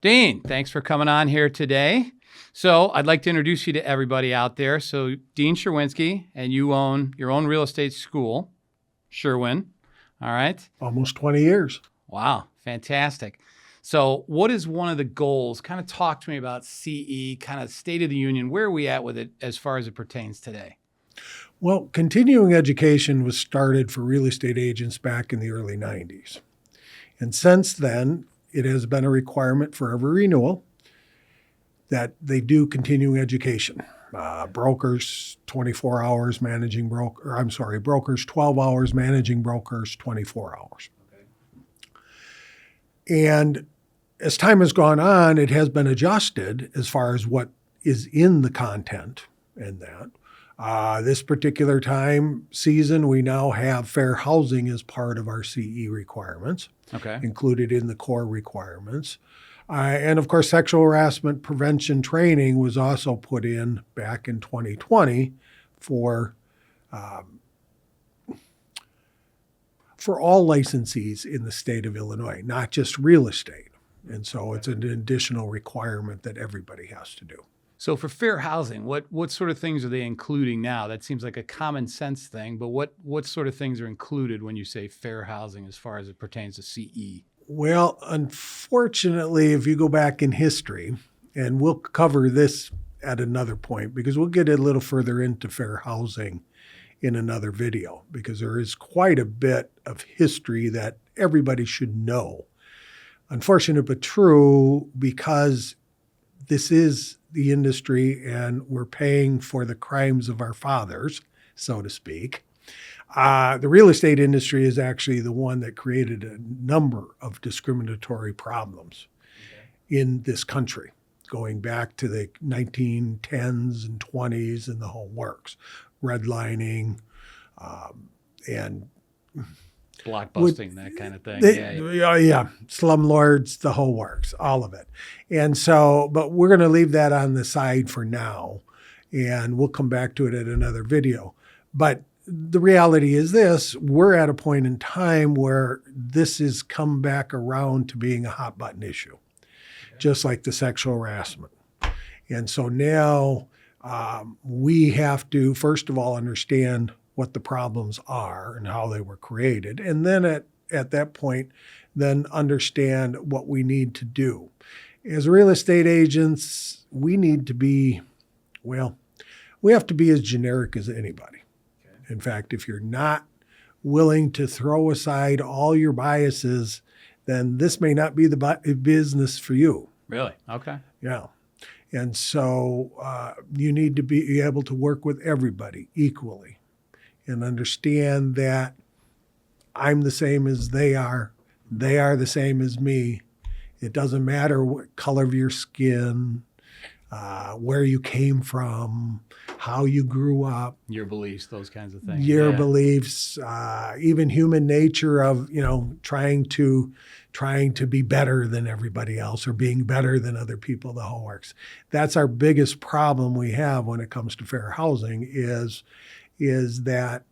Dean, thanks for coming on here today. So I'd like to introduce you to everybody out there. So Dean Sherwinski, and you own your own real estate school, Sherwin. All right. Almost 20 years. Wow. Fantastic. So what is one of the goals? Kind of talk to me about CE, kind of state of the union. Where are we at with it as far as it pertains today? Well, continuing education was started for real estate agents back in the early 90s. And since then, it has been a requirement for every renewal that they do continuing education. Brokers, 24 hours managing brokers, 12 hours managing brokers, 24 hours. Okay. And as time has gone on, it has been adjusted as far as what is in the content and that. This particular season, we now have fair housing as part of our CE requirements, included in the core requirements. And of course, sexual harassment prevention training was also put in back in 2020 for all licensees in the state of Illinois, not just real estate. And so it's an additional requirement that everybody has to do. So for fair housing, what sort of things are they including now? That seems like a common sense thing, but what sort of things are included when you say fair housing as far as it pertains to CE? Well, unfortunately, if you go back in history, and we'll cover this at another point because we'll get a little further into fair housing in another video because there is quite a bit of history that everybody should know. Unfortunate but true, because this is the industry and we're paying for the crimes of our fathers, so to speak. The real estate industry is actually the one that created a number of discriminatory problems in this country, going back to the 1910s and 20s and the whole works, redlining and blockbusting, that kind of thing. Yeah. Slumlords, the whole works, all of it. And so, but we're going to leave that on the side for now, and we'll come back to it at another video. But the reality is this, we're at a point in time where this has come back around to being a hot button issue, just like the sexual harassment. And so now we have to, first of all, understand what the problems are and how they were created. And then at that point, then understand what we need to do. As real estate agents, we need to be, we have to be as generic as anybody. Okay. In fact, if you're not willing to throw aside all your biases, then this may not be the business for you. Really? Okay. Yeah. And so you need to be able to work with everybody equally and understand that I'm the same as they are the same as me. It doesn't matter what color of your skin, where you came from, how you grew up. Your beliefs, those kinds of things. Your beliefs, even human nature of, trying to be better than everybody else or being better than other people, the whole works. That's our biggest problem we have when it comes to fair housing is that,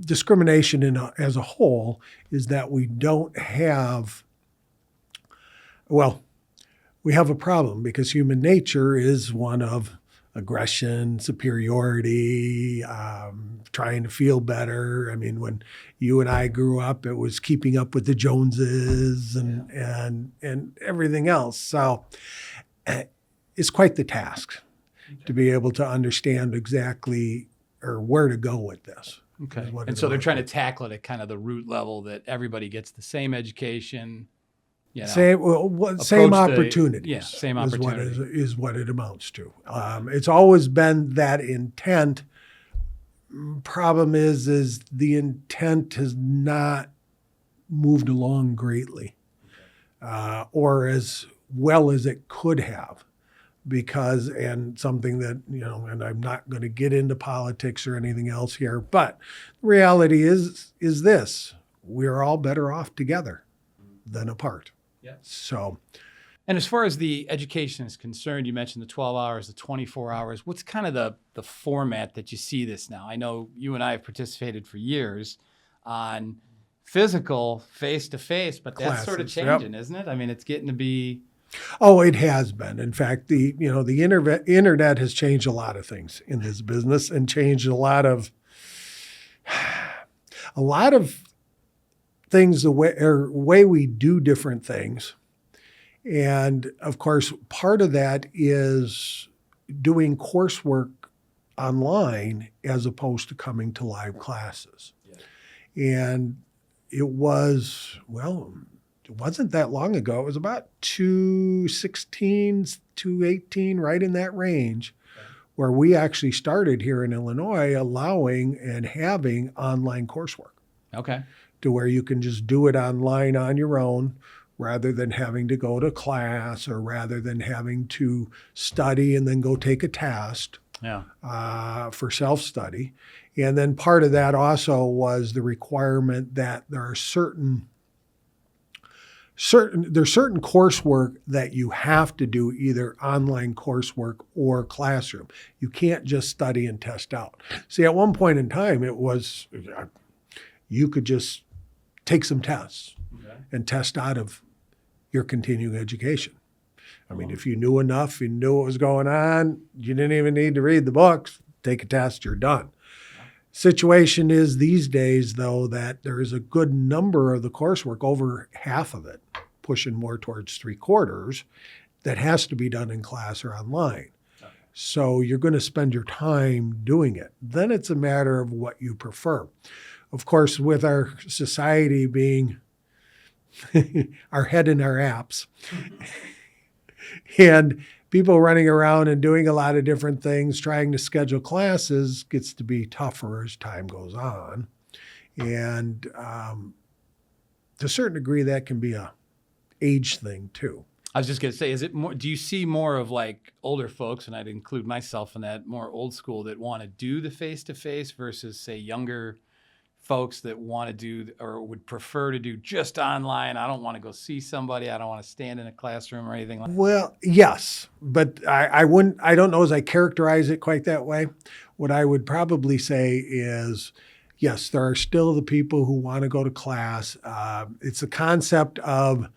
discrimination as a whole is that we don't have, we have a problem because human nature is one of aggression, superiority, trying to feel better. I mean, when you and I grew up, it was keeping up with the Joneses and everything else. So it's quite the task to be able to understand exactly or where to go with this. Okay. And so they're trying to tackle it at kind of the root level that everybody gets the same education. Same opportunities. Same opportunity is what it amounts to. It's always been that intent. Problem is the intent has not moved along greatly, or as well as it could have. And something that, and I'm not going to get into politics or anything else here, but the reality is this, we're all better off together than apart. Yeah. So, and as far as the education is concerned, you mentioned the 12 hours, the 24 hours. What's kind of the format that you see this now? I know you and I have participated for years on physical face to face, but that's sort of Classes, yep. changing, isn't it? I mean, it's getting to be, Oh, it has been. In fact, the internet has changed a lot of things in this business and changed a lot of things, the way we do different things. And of course, part of that is doing coursework online as opposed to coming to live classes. And it wasn't that long ago. It was about 2016, 2018, right in that range, where we actually started here in Illinois allowing and having online coursework okay. to where you can just do it online on your own rather than having to go to class or rather than having to study and then go take a test for self-study. And then part of that also was the requirement that there's certain coursework that you have to do, either online coursework or classroom. You can't just study and test out. See, at one point in time, it was you could just take some tests and test out of your continuing education. I mean, if you knew enough, you knew what was going on, you didn't even need to read the books, take a test, you're done. Situation is these days, though, that there is a good number of the coursework, over half of it, pushing more towards 3/4, that has to be done in class or online. So you're going to spend your time doing it. Then it's a matter of what you prefer. Of course, with our society being our head in our apps and people running around and doing a lot of different things, trying to schedule classes gets to be tougher as time goes on. And to a certain degree, that can be a age thing too. I was just going to say, is it more, do you see more of like older folks, and I'd include myself in that, more old school that want to do the face-to-face versus say younger folks that want to do or would prefer to do just online? I don't want to go see somebody. I don't want to stand in a classroom or anything like that. Well, yes, but I don't know as I characterize it quite that way. What I would probably say is, yes, there are still the people who want to go to class. It's a concept of,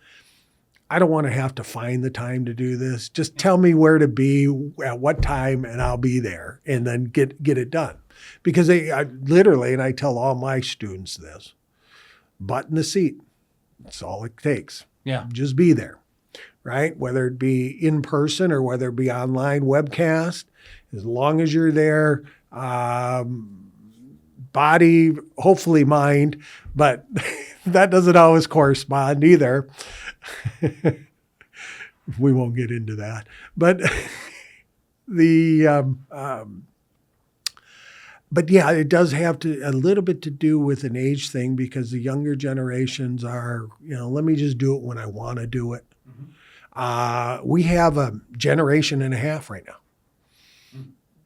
I don't want to have to find the time to do this. Just tell me where to be at what time and I'll be there, and then get it done. Because I literally, and I tell all my students this, butt in the seat. That's all it takes. Yeah. Just be there, right? Whether it be in person or whether it be online webcast, as long as you're there, body, hopefully mind, but that doesn't always correspond either. We won't get into that. But but yeah, it does have a little bit to do with an age thing, because the younger generations are, let me just do it when I want to do it. Mm-hmm. We have a generation and a half right now.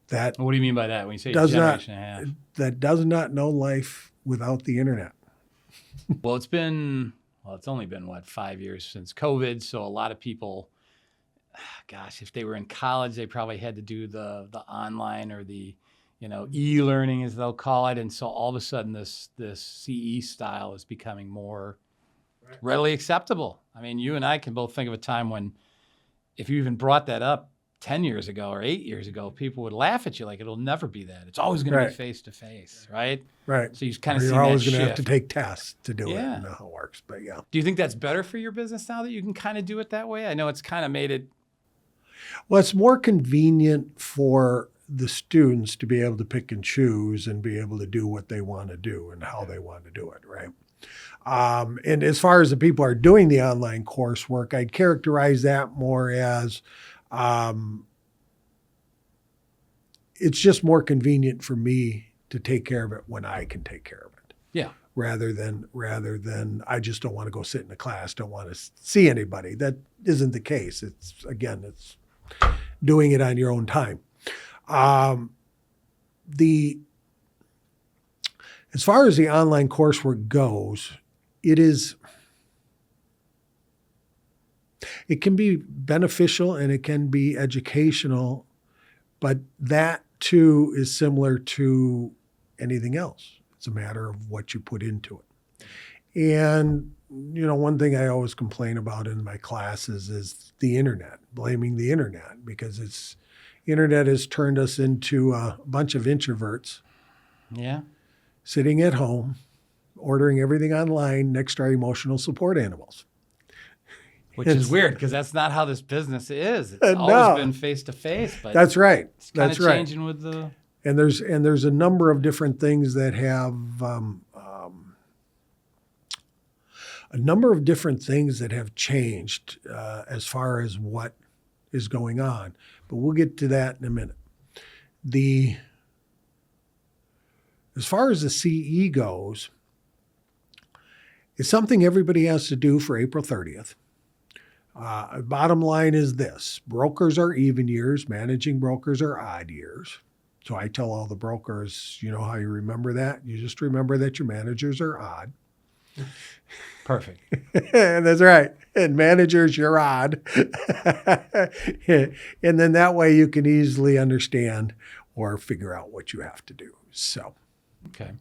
That what do you mean by that when you say generation and a half? That does not know life without the internet. Well, it's only been, 5 years since COVID. So a lot of people, gosh, if they were in college, they probably had to do the online or the, e-learning as they'll call it. And so all of a sudden this CE style is becoming more readily acceptable. I mean, you and I can both think of a time when if you even brought that up 10 years ago or 8 years ago, people would laugh at you like it'll never be that. It's always going to be face-to-face, right? Right. So you kind of see you're always going to have to take tests to do it. Yeah. I know how it works, but yeah. Do you think that's better for your business now that you can kind of do it that way? I know it's kind of made it. Well, it's more convenient for the students to be able to pick and choose and be able to do what they want to do and how they want to do it, right? And as far as the people who are doing the online coursework, I'd characterize that more as it's just more convenient for me to take care of it when I can take care of it. Yeah. Rather than I just don't want to go sit in a class, don't want to see anybody. That isn't the case. It's doing it on your own time. As far as the online coursework goes, it can be beneficial and it can be educational, but that too is similar to anything else. It's a matter of what you put into it. And, one thing I always complain about in my classes is the internet, blaming the internet, because internet has turned us into a bunch of introverts Yeah. sitting at home, ordering everything online next to our emotional support animals. Which is weird because that's not how this business is. It's No. always been face to face, but That's right. it's kind That's of right. changing with the. And there's a number of different things that have a number of different things that have changed as far as what is going on. But we'll get to that in a minute. As far as the CE goes, it's something everybody has to do for April 30th. Bottom line is this: brokers are even years, managing brokers are odd years. So I tell all the brokers, you know how you remember that? You just remember that your managers are odd. Perfect. And that's right. And managers, you're odd. And then that way you can easily understand or figure out what you have to do. So, Okay.